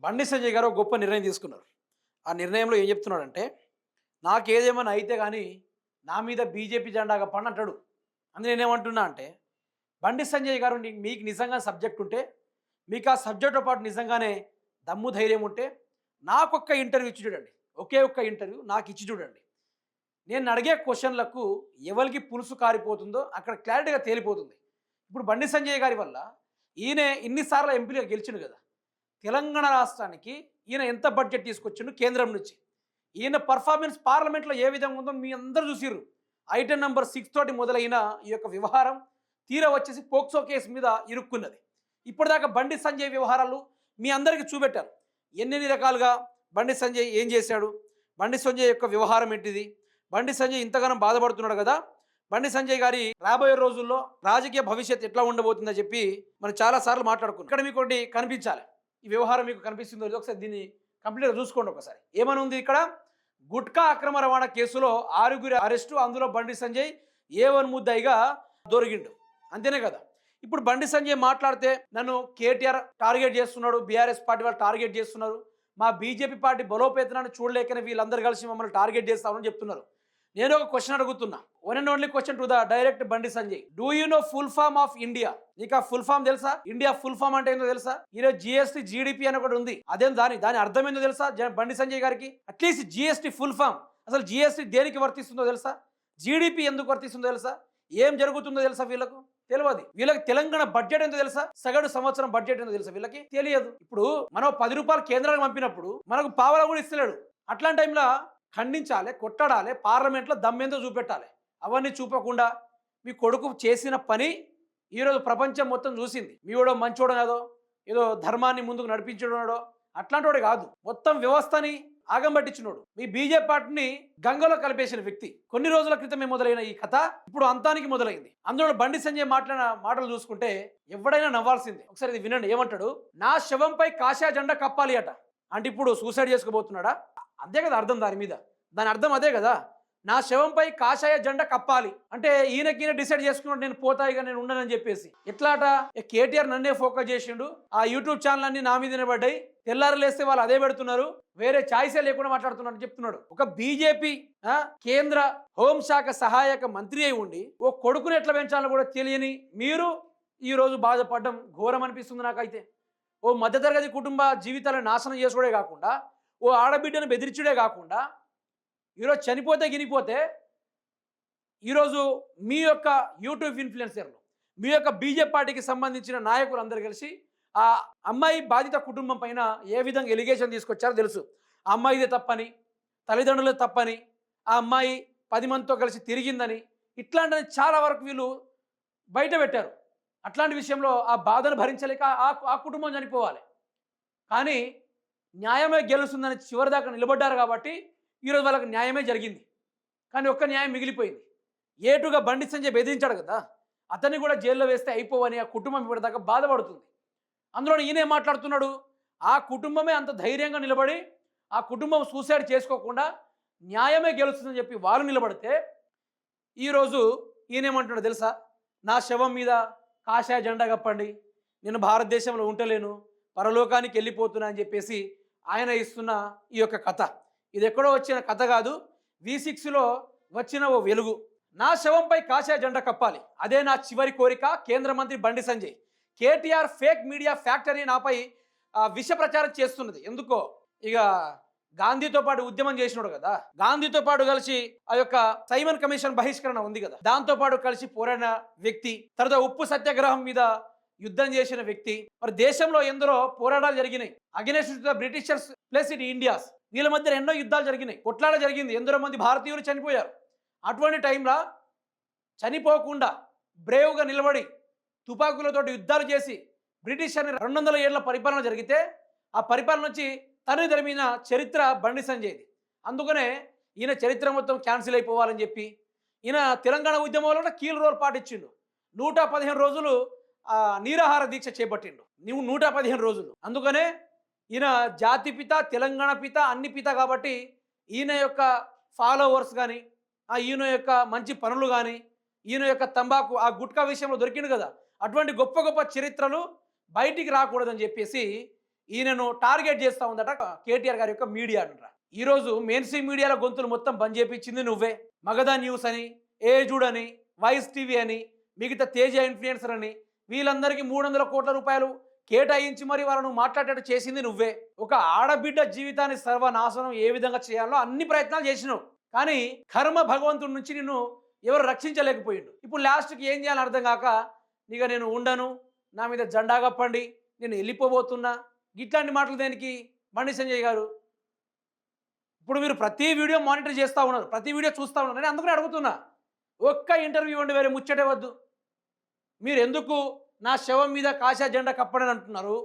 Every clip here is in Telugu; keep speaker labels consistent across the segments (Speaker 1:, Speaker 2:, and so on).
Speaker 1: బండి సంజయ్ గారు ఒక గొప్ప నిర్ణయం తీసుకున్నారు. ఆ నిర్ణయంలో ఏం చెప్తున్నాడంటే, నాకేదేమన్నా అయితే గాని నా మీద బీజేపీ జెండా కప్పండి అంటాడు. అందులో నేనేమంటున్నా అంటే, బండి సంజయ్ గారు మీకు నిజంగా సబ్జెక్ట్ ఉంటే, మీకు ఆ సబ్జెక్ట్‌తో పాటు నిజంగానే దమ్ము, ధైర్యం ఉంటే, నాకొక్క ఇంటర్వ్యూ ఇచ్చి చూడండి. ఒకే ఒక్క ఇంటర్వ్యూ నాకిచ్చి చూడండి. నేను అడిగే క్వెషన్‌లకు ఎవరికి పులుసు కారిపోతుందో అక్కడ క్లారిటీగా తేలిపోతుంది. ఇప్పుడు బండి సంజయ్ గారి వల్ల ఈయన ఇన్ని సార్లు ఎంపీగా గెలిచిండు కదా! తెలంగాణ రాష్ట్రానికి ఈయన ఎంత బడ్జెట్ తీసుకొచ్చిండు కేంద్రం నుంచి. ఈయన పర్ఫార్మెన్స్ పార్లమెంట్‌లో ఏ విధంగా ఉందో మీ అందరూ చూసిర్రు. ఐటెమ్ నంబర్ 6 తోటి మొదలైన ఈ యొక్క వ్యవహారం తీరా వచ్చేసి పోక్సో కేసు మీద ఇరుక్కున్నది. ఇప్పటిదాకా బండి సంజయ్ వ్యవహారాలు మీ అందరికీ చూపెట్టారు. ఎన్నెన్ని రకాలుగా బండి సంజయ్ ఏం చేశాడు? బండి సంజయ్ యొక్క వ్యవహారం ఏంటిది? బండి సంజయ్ ఇంతగానం బాధపడుతున్నాడు కదా! బండి సంజయ్ గారి రాబోయే రోజుల్లో రాజకీయ భవిష్యత్తు ఎట్లా ఉండబోతుందని చెప్పి మనం చాలా సార్లు మాట్లాడుకున్నాం. ఇక్కడ మీకు ఒకటి కనిపించాలి. ఈ వ్యవహారం మీకు కనిపిస్తుందో లేదో ఒకసారి దీన్ని కంప్లీట్‌గా చూసుకోండి ఒకసారి. ఏమని ఉంది ఇక్కడ? గుట్కా అక్రమ రవాణా కేసులో 6గురి అరెస్టు, అందులో బండి సంజయ్ ఏ1 ముద్దాయిగా దొరికిండు. అంతేనే కదా! ఇప్పుడు బండి సంజయ్ మాట్లాడితే నన్ను కేటీఆర్ టార్గెట్ చేస్తున్నాడు, బీఆర్ఎస్ పార్టీ వాళ్ళు టార్గెట్ చేస్తున్నారు, మా బీజేపీ పార్టీ బలోపేతనాన్ని చూడలేకనే వీళ్ళందరూ కలిసి మమ్మల్ని టార్గెట్ చేస్తామని చెప్తున్నారు. నేను ఒక క్వశ్చన్ అడుగుతున్నా. One and only question to the direct Bandi Sanjay. Do you know full form of India? నీకు ఆ ఫుల్ ఫామ్ తెలుసా? ఇండియా ఫుల్ ఫామ్ అంటే ఏందో తెలుసా? ఈరోజు జిఎస్టీ జీడిపి అని ఒకటి ఉంది. అదేం దాని అర్థం ఏందో తెలుసా బండి సంజయ్ గారికి? అట్లీస్ట్ జిఎస్టీ ఫుల్ ఫామ్, అసలు జిఎస్టీ దేనికి వర్తిస్తుందో తెలుసా? జీడిపి ఎందుకు వర్తిస్తుందో తెలుసా? ఏం జరుగుతుందో తెలుసా వీళ్ళకు? తెలియదు. వీళ్ళకి తెలంగాణ బడ్జెట్ ఎంతో తెలుసా? సగటు సంవత్సరం బడ్జెట్ ఎంతో తెలుసా? వీళ్ళకి తెలియదు. ఇప్పుడు మనం 10 రూపాయలు కేంద్రానికి పంపినప్పుడు మనకు పావలా కూడా ఇస్తలేడు. అట్లాంటి టైంలో ఖండించాలి, కొట్టడాలి, పార్లమెంట్లో దమ్మేందో చూపెట్టాలి. అవన్నీ చూపకుండా మీ కొడుకు చేసిన పని ఈరోజు ప్రపంచం మొత్తం చూసింది. మీవాడో మంచోడో కాదో, ఏదో ధర్మాన్ని ముందుకు నడిపించడో అట్లాంటి వాడు కాదు. మొత్తం వ్యవస్థని ఆగంబట్టించినోడు. మీ బీజేపీ పార్టీని గంగలో కలిపేసిన వ్యక్తి. కొన్ని రోజుల క్రితమే మొదలైన ఈ కథ ఇప్పుడు అంతానికి మొదలైంది. అందులో బండి సంజయ్ మాట్లాడిన మాటలు చూసుకుంటే ఎవడైనా నవ్వాల్సిందే. ఒకసారి ఇది వినండి. ఏమంటాడు? నా శవంపై కాషాయ జెండా కప్పాలి అట. అంటే ఇప్పుడు సూసైడ్ చేసుకోబోతున్నాడా? అంతే కదా అర్థం. దాని అర్థం అదే కదా. నా శవంపై కాషాయ జెండా కప్పాలి అంటే ఈయన డిసైడ్ చేసుకున్నాడు, నేను పోతాయిగా, నేను ఉండనని చెప్పేసి. ఎట్లాట? కేటీఆర్ నన్నే ఫోకస్ చేసిండు, ఆ యూట్యూబ్ ఛానల్ అన్ని నా మీద నిలబడ్డాయి, తెల్లారు లేస్తే వాళ్ళు అదే పెడుతున్నారు, వేరే ఛాయిసే లేకుండా మాట్లాడుతున్నారు చెప్తున్నాడు. ఒక బీజేపీ కేంద్ర హోంశాఖ సహాయక మంత్రి అయి ఉండి ఓ కొడుకుని ఎట్లా పెంచాలో కూడా తెలియని మీరు ఈ రోజు బాధపడడం ఘోరం అనిపిస్తుంది నాకైతే. ఓ మధ్యతరగతి కుటుంబ జీవితాలను నాశనం చేసుకోవడే కాకుండా, ఓ ఆడబిడ్డను బెదిరించుడే కాకుండా, ఈరోజు చనిపోతే గినిపోతే ఈరోజు మీ యొక్క యూట్యూబ్ ఇన్ఫ్లుయెన్సర్లు, మీ యొక్క బీజేపీ పార్టీకి సంబంధించిన నాయకులు అందరూ కలిసి ఆ అమ్మాయి బాధిత కుటుంబం పైన ఏ విధంగా ఎలిగేషన్ తీసుకొచ్చారో తెలుసు. ఆ అమ్మాయిదే తప్పని, తల్లిదండ్రులే తప్పని, ఆ అమ్మాయి 10 మందితో కలిసి తిరిగిందని, ఇట్లాంటివి చాలా వరకు వీళ్ళు బయట పెట్టారు. అట్లాంటి విషయంలో ఆ బాధను భరించలేక ఆ కుటుంబం చనిపోవాలి. కానీ న్యాయమే గెలుస్తుందని చివరిదాకా నిలబడ్డారు కాబట్టి ఈరోజు వాళ్ళకి న్యాయమే జరిగింది. కానీ ఒక్క న్యాయం మిగిలిపోయింది. ఏటుగా బండి సంజయ్ బెదిరించాడు కదా, అతన్ని కూడా జైల్లో వేస్తే అయిపోవని ఆ కుటుంబం ఇప్పటిదాకా బాధపడుతుంది. అందులో ఈయనే మాట్లాడుతున్నాడు, ఆ కుటుంబమే అంత ధైర్యంగా నిలబడి ఆ కుటుంబం సూసైడ్ చేసుకోకుండా న్యాయమే గెలుస్తుందని చెప్పి వాళ్ళు నిలబడితే, ఈరోజు ఈయనేమంటున్నాడు తెలుసా? నా శవం మీద కాషాయ జెండా కప్పండి, నేను భారతదేశంలో ఉండలేను, పరలోకానికి వెళ్ళిపోతున్నా అని చెప్పేసి ఆయన ఇస్తున్న ఈ యొక్క కథ. ఇది ఎక్కడో వచ్చిన కథ కాదు, V6లో వచ్చిన ఓ వెలుగు. నా శవంపై కాషాయ జెండా కప్పాలి, అదే నా చివరి కోరిక. కేంద్ర మంత్రి Bandi Sanjay. KTR fake media factory నాపై విష ప్రచారం చేస్తున్నది. ఎందుకో ఇక గాంధీతో పాటు ఉద్యమం చేసినాడు కదా, గాంధీతో పాటు కలిసి ఆ యొక్క సైమన్ కమిషన్ బహిష్కరణ ఉంది కదా, దాంతో పాటు కలిసి పోరాడిన వ్యక్తి, తర్వాత ఉప్పు సత్యాగ్రహం మీద యుద్ధం చేసిన వ్యక్తి. మరి దేశంలో ఎందరో పోరాటాలు జరిగినాయి against the Britishers plus it India's. వీళ్ళ మధ్య ఎన్నో యుద్ధాలు జరిగినాయి, కొట్లాడ జరిగింది, ఎందరో మంది భారతీయులు చనిపోయారు. అటువంటి టైంలో చనిపోకుండా బ్రేవ్గా నిలబడి తుపాకులతో యుద్ధాలు చేసి బ్రిటిష్ అని 200 ఏళ్ల పరిపాలన జరిగితే ఆ పరిపాలన నుంచి తను తరిమిన చరిత్ర బండి సంజయ్ది. అందుకనే ఈయన చరిత్ర మొత్తం క్యాన్సిల్ అయిపోవాలని చెప్పి ఈయన తెలంగాణ ఉద్యమంలో కీల్ రోల్ పాటించిండు. 115 రోజులు నీరాహార దీక్ష చేపట్టిండు. 115 రోజులు. అందుకనే ఈయన జాతిపిత, తెలంగాణ పిత, అన్ని పిత కాబట్టి ఈయన యొక్క ఫాలోవర్స్ కానీ, ఈయన యొక్క మంచి పనులు కానీ, ఈయన యొక్క తంబాకు ఆ గుట్కా విషయంలో దొరికిండు కదా, అటువంటి గొప్ప గొప్ప చరిత్రలు బయటికి రాకూడదని చెప్పేసి ఈయనను టార్గెట్ చేస్తూ ఉందట కేటీఆర్ గారి యొక్క మీడియా అంటారా. ఈరోజు మెయిన్ స్ట్రీమ్ మీడియాలో గొంతులు మొత్తం బంద్ చేపించింది నువ్వే. మగధా న్యూస్ అని, ఏజుడ్ అని, వాయిస్ టీవీ అని, మిగతా తేజ ఇన్ఫ్లుయెన్సర్ అని వీళ్ళందరికీ 300 కోట్ల రూపాయలు కేటాయించి మరి వాళ్ళను మాట్లాడేటట్టు చేసింది నువ్వే. ఒక ఆడబిడ్డ జీవితాన్ని సర్వనాశనం ఏ విధంగా చేయాలో అన్ని ప్రయత్నాలు చేసినావు. కానీ కర్మ భగవంతుడి నుంచి నిన్ను ఎవరు రక్షించలేకపోయిండు. ఇప్పుడు లాస్ట్కి ఏం చేయాలని అర్థం కాక ఇక నేను ఉండను, నా మీద జెండా కప్పండి, నేను వెళ్ళిపోబోతున్నా, ఇట్లాంటి మాటలు దేనికి బండి సంజయ్ గారు? ఇప్పుడు మీరు ప్రతి వీడియో మానిటర్ చేస్తూ ఉన్నారు, ప్రతి వీడియో చూస్తూ ఉన్నారు. నేను అందుకనే అడుగుతున్నా, ఒక్క ఇంటర్వ్యూ ఇవ్వండి, వేరే ముచ్చటే వద్దు. మీరు ఎందుకు నా శవం మీద కాషాయ జెండా కప్పడని అంటున్నారు?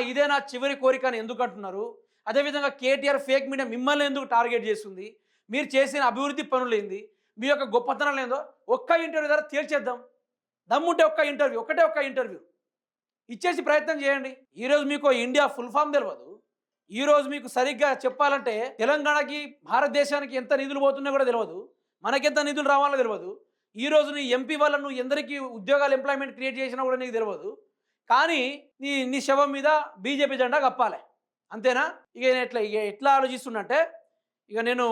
Speaker 1: ఇదే నా చివరి కోరిక అని ఎందుకు అంటున్నారు? అదేవిధంగా కేటీఆర్ ఫేక్ మీడియా మిమ్మల్ని ఎందుకు టార్గెట్ చేస్తుంది? మీరు చేసిన అభివృద్ధి పనులు ఏంది, మీ యొక్క గొప్పతనం ఏందో ఒక్క ఇంటర్వ్యూ ద్వారా తేల్చేద్దాం. దమ్ముంటే ఒక్క ఇంటర్వ్యూ, ఒక్క ఇంటర్వ్యూ ఇచ్చేసి ప్రయత్నం చేయండి. ఈరోజు మీకు ఇండియా ఫుల్ ఫామ్ తెలియదు. ఈరోజు మీకు సరిగ్గా చెప్పాలంటే తెలంగాణకి భారతదేశానికి ఎంత నిధులు పోతున్నా కూడా తెలియదు, మనకెంత నిధులు రావాలో తెలియదు. ఈరోజు నీ ఎంపీ వల్ల నువ్వు ఎందరికీ ఉద్యోగాలు ఎంప్లాయ్మెంట్ క్రియేట్ చేసినా కూడా నీకు తెలియదు. కానీ నీ శవం మీద బీజేపీ జెండా కప్పాలి, అంతేనా? ఎట్లా ఆలోచిస్తున్నంటే నేను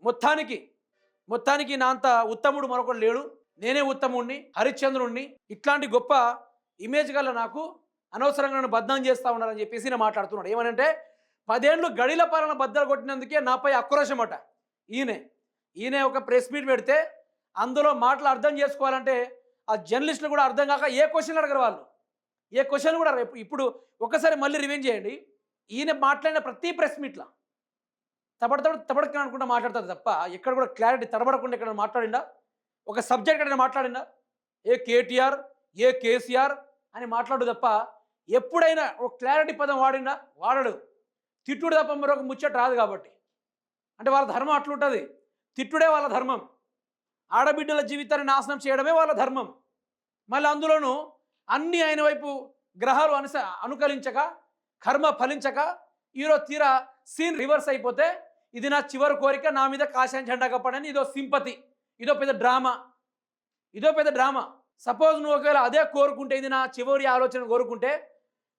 Speaker 1: మొత్తానికి నా అంత ఉత్తముడు మరొకడు లేడు, నేనే ఉత్తముడిని, హరిశ్చంద్రుణ్ణి. ఇట్లాంటి గొప్ప ఇమేజ్ గల నాకు అనవసరంగా నన్ను బద్నాం చేస్తూ ఉన్నారని చెప్పేసి నేను మాట్లాడుతున్నాడు. ఏమనంటే 10 ఏళ్ళు గడిల పాలన బద్దలు కొట్టినందుకే నాపై ఆక్రోశం అట. ఈయన ఒక ప్రెస్ మీట్ పెడితే అందులో మాటలు అర్థం చేసుకోవాలంటే ఆ జర్నలిస్టులు కూడా అర్థం కాక ఏ క్వశ్చన్లు అడగరు వాళ్ళు, ఏ క్వశ్చన్లు కూడా. ఇప్పుడు ఒకసారి మళ్ళీ రివెంజ్ చేయండి. ఈయన మాట్లాడిన ప్రతి ప్రెస్ మీట్లో తబడక అనుకుంటా మాట్లాడతారు తప్ప ఎక్కడ కూడా క్లారిటీ తడబడకుండా ఎక్కడ మాట్లాడిందా? ఒక సబ్జెక్ట్ ఎక్కడ మాట్లాడిందా? ఏ కేటీఆర్, ఏ కేసీఆర్ అని మాట్లాడు తప్ప ఎప్పుడైనా ఒక క్లారిటీ పదం వాడిందా? వాడడు. తిట్టుడు తప్ప మరొక ముచ్చట రాదు. కాబట్టి అంటే వాళ్ళ ధర్మం అట్లుంటుంది, తిట్టుడే వాళ్ళ ధర్మం, ఆడబిడ్డల జీవితాన్ని నాశనం చేయడమే వాళ్ళ ధర్మం. మళ్ళీ అందులోనూ అన్నీ ఆయన వైపు గ్రహాలు అనుకరించక, కర్మ ఫలించక ఈరోజు తీరా సీన్ రివర్స్ అయిపోతే ఇది నా చివరి కోరిక, నా మీద కాషాయం జెండా కప్పడని ఇదో సింపతి, ఇదో పెద్ద డ్రామా. సపోజ్ నువ్వు ఒకవేళ అదే కోరుకుంటే, ఇది నా చివరి ఆలోచన కోరుకుంటే,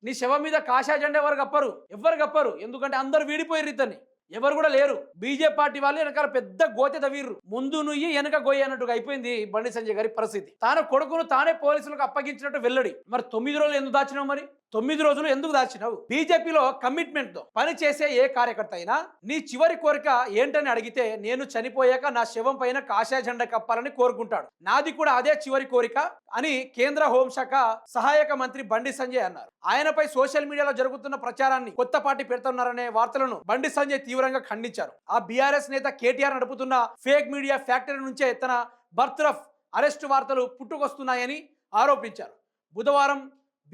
Speaker 1: నీ శవం మీద కాషాయ జెండా ఎవరు కప్పరు. ఎందుకంటే అందరూ వీడిపోయారు, ఇతన్ని ఎవరు కూడా లేరు. బీజేపీ పార్టీ వాళ్ళు వెనకాల పెద్ద గోతె తవ్విర్రు, ముందు నుయ్యి వెనక గొయ్యి అన్నట్టుగా అయిపోయింది బండి సంజయ్ గారి పరిస్థితి. తాను కొడుకును తానే పోలీసులకు అప్పగించినట్టు వెల్లడి. మరి 9 రోజులు ఎందుకు దాచినావు? మరి 9 రోజులు ఎందుకు దాచినావు? బీజేపీలో కమిట్మెంట్ తో పనిచేసే ఏ కార్యకర్త అయినా నీ చివరి కోరిక ఏంటని అడిగితే, నేను చనిపోయాక నా శవం పైన కాషాయ జెండా కప్పాలని కోరుకుంటాడు. నాది కూడా అదే చివరి కోరిక అని కేంద్ర హోంశాఖ సహాయక మంత్రి బండి సంజయ్ అన్నారు. ఆయనపై సోషల్ మీడియాలో జరుగుతున్న ప్రచారాన్ని కొత్త పార్టీ పెడుతున్నారనే వార్తలను బండి సంజయ్ తీవ్రంగా ఖండించారు. ఆ బీఆర్ఎస్ నేత కేటీఆర్ నడుపుతున్న ఫేక్ మీడియా ఫ్యాక్టరీ నుంచే తన బర్త్రఫ్ అరెస్టు వార్తలు పుట్టుకొస్తున్నాయని ఆరోపించారు. బుధవారం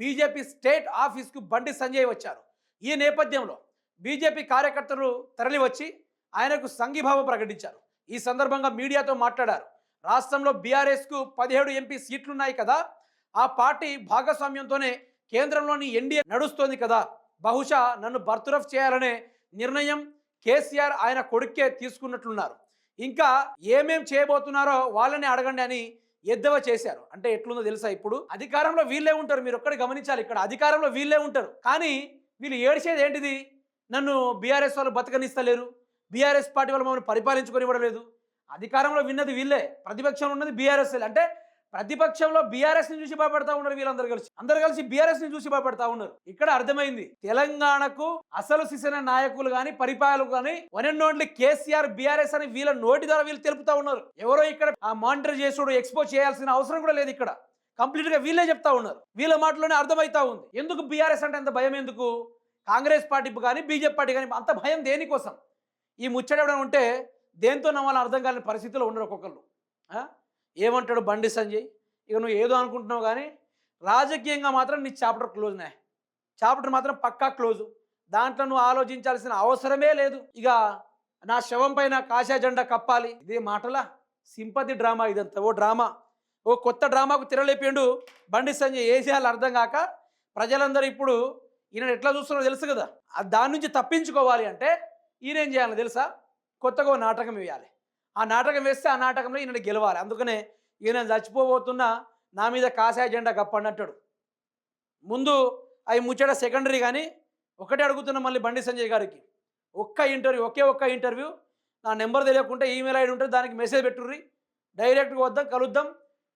Speaker 1: బీజేపీ స్టేట్ ఆఫీస్కు బండి సంజయ్ వచ్చారు. ఈ నేపథ్యంలో బీజేపీ కార్యకర్తలు తరలివచ్చి ఆయనకు సంఘీభావం ప్రకటించారు. ఈ సందర్భంగా మీడియాతో మాట్లాడారు. రాష్ట్రంలో బీఆర్ఎస్కు 17 ఎంపీ సీట్లున్నాయి కదా, ఆ పార్టీ భాగస్వామ్యంతోనే కేంద్రంలోని ఎన్డీఏ నడుస్తోంది కదా, బహుశా నన్ను బర్త్రఫ్ చేయాలనే నిర్ణయం కేసీఆర్ ఆయన కొడుక్కే తీసుకున్నట్లున్నారు. ఇంకా ఏమేం చేయబోతున్నారో వాళ్ళని అడగండి అని ఎద్దవ చేశారు. అంటే ఎట్లుందో తెలుసా? ఇప్పుడు అధికారంలో వీళ్ళే ఉంటారు, మీరు ఒక్కటి గమనించాలి. ఇక్కడ అధికారంలో వీళ్ళే ఉంటారు, కానీ వీళ్ళు ఏడ్చేది ఏంటిది? నన్ను బీఆర్ఎస్ వాళ్ళు బతకనిస్తలేరు, బీఆర్ఎస్ పార్టీ వాళ్ళు మమ్మల్ని పరిపాలించుకొని ఇవ్వడం లేదు. అధికారంలో విన్నది వీళ్ళే, ప్రతిపక్షంలో ఉన్నది బీఆర్ఎస్. అంటే ప్రతిపక్షంలో బీఆర్ఎస్ని చూసి భయపడతా ఉన్నారు వీళ్ళందరూ కలిసి బీఆర్ఎస్ని చూసి భయపడతా ఉన్నారు. ఇక్కడ అర్థమైంది, తెలంగాణకు అసలు సిసిన నాయకులు కానీ పరిపాలకులు కానీ one and only KCR, BRS అని వీళ్ళ నోటి ద్వారా వీళ్ళు తెలుపుతా ఉన్నారు. ఎవరో ఇక్కడ ఆ మానిటర్ చేసుడు, ఎక్స్పోజ్ చేయాల్సిన అవసరం కూడా లేదు. ఇక్కడ కంప్లీట్ గా వీళ్ళే చెప్తా ఉన్నారు, వీళ్ళ మాటలోనే అర్థమవుతా ఉంది. ఎందుకు బీఆర్ఎస్ అంటే అంత భయం? ఎందుకు కాంగ్రెస్ పార్టీ కానీ బీజేపీ పార్టీ కానీ అంత భయం దేనికోసం? ఈ ముచ్చట ఉంటే దేంతో నమ్మాలని అర్థం కాని పరిస్థితిలో ఉన్నారు ఒక్కొక్కరు. ఏమంటాడు బండి సంజయ్? ఇక నువ్వు ఏదో అనుకుంటున్నావు కానీ రాజకీయంగా మాత్రం నీ చాప్టర్ క్లోజ్నే, చాప్టర్ మాత్రం పక్కా క్లోజు. దాంట్లో నువ్వు ఆలోచించాల్సిన అవసరమే లేదు. ఇక నా శవం పైన కాషాయ జెండా కప్పాలి, ఇదే మాటలా? సింపతి డ్రామా ఇదంతా, ఓ కొత్త డ్రామాకు తెరలేపిండు బండి సంజయ్. ఏ చేయాలో అర్థం కాక ప్రజలందరూ ఇప్పుడు ఈయన ఎట్లా చూస్తున్నారో తెలుసు కదా. దాని నుంచి తప్పించుకోవాలి అంటే ఈయన ఏం చేయాలో తెలుసా? కొత్తగా ఓ నాటకం వేయాలి. ఆ నాటకం వేస్తే ఆ నాటకంలో ఈయన గెలవాలి. అందుకనే ఈయన చచ్చిపోబోతున్నా నా మీద కాషాయ జెండా కప్పండి అంటాడు. ముందు అవి ముచ్చట సెకండరీ, కానీ ఒకటే అడుగుతున్నా మళ్ళీ బండి సంజయ్ గారికి, ఒకే ఒక్క ఇంటర్వ్యూ నా నెంబర్ తెలియకుంటే ఈమెయిల్ ఐడి ఉంటుంది, దానికి మెసేజ్ పెట్టుర్రి, డైరెక్ట్గా వద్దాం, కలుద్దాం,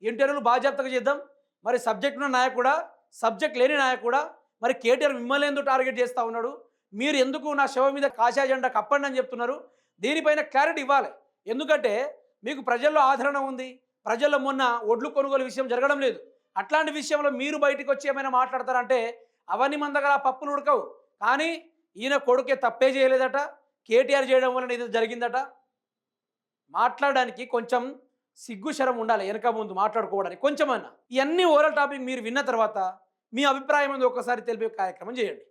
Speaker 1: ఇంటర్వ్యూలు బాధ్యతగా చేద్దాం. మరి సబ్జెక్ట్ ఉన్న నాయకుడా, సబ్జెక్ట్ లేని నాయకుడా, మరి కేటీఆర్ మిమ్మల్ని ఎందుకు టార్గెట్ చేస్తూ ఉన్నాడు, మీరు ఎందుకు నా శవం మీద కాషాయ జెండా కప్పండి అని చెప్తున్నారు? దీనిపైన క్లారిటీ ఇవ్వాలి. ఎందుకంటే మీకు ప్రజల్లో ఆదరణ ఉంది. ప్రజల్లో మొన్న ఒడ్లు కొనుగోలు విషయం జరగడం లేదు. అట్లాంటి విషయంలో మీరు బయటకు వచ్చి ఏమైనా మాట్లాడతారంటే అవన్నీ మన దగ్గర పప్పులు ఉడకవు. కానీ ఈయన కొడుకే తప్పే చేయలేదట, కేటీఆర్ చేయడం వలన ఇది జరిగిందట. మాట్లాడడానికి కొంచెం సిగ్గు శరం ఉండాలి, వెనక ముందు మాట్లాడుకోవడానికి కొంచెమన్నా. ఇవన్నీ ఓవరాల్ టాపిక్ మీరు విన్న తర్వాత మీ అభిప్రాయం అనేది ఒక్కసారి తెలిపే కార్యక్రమం చేయండి.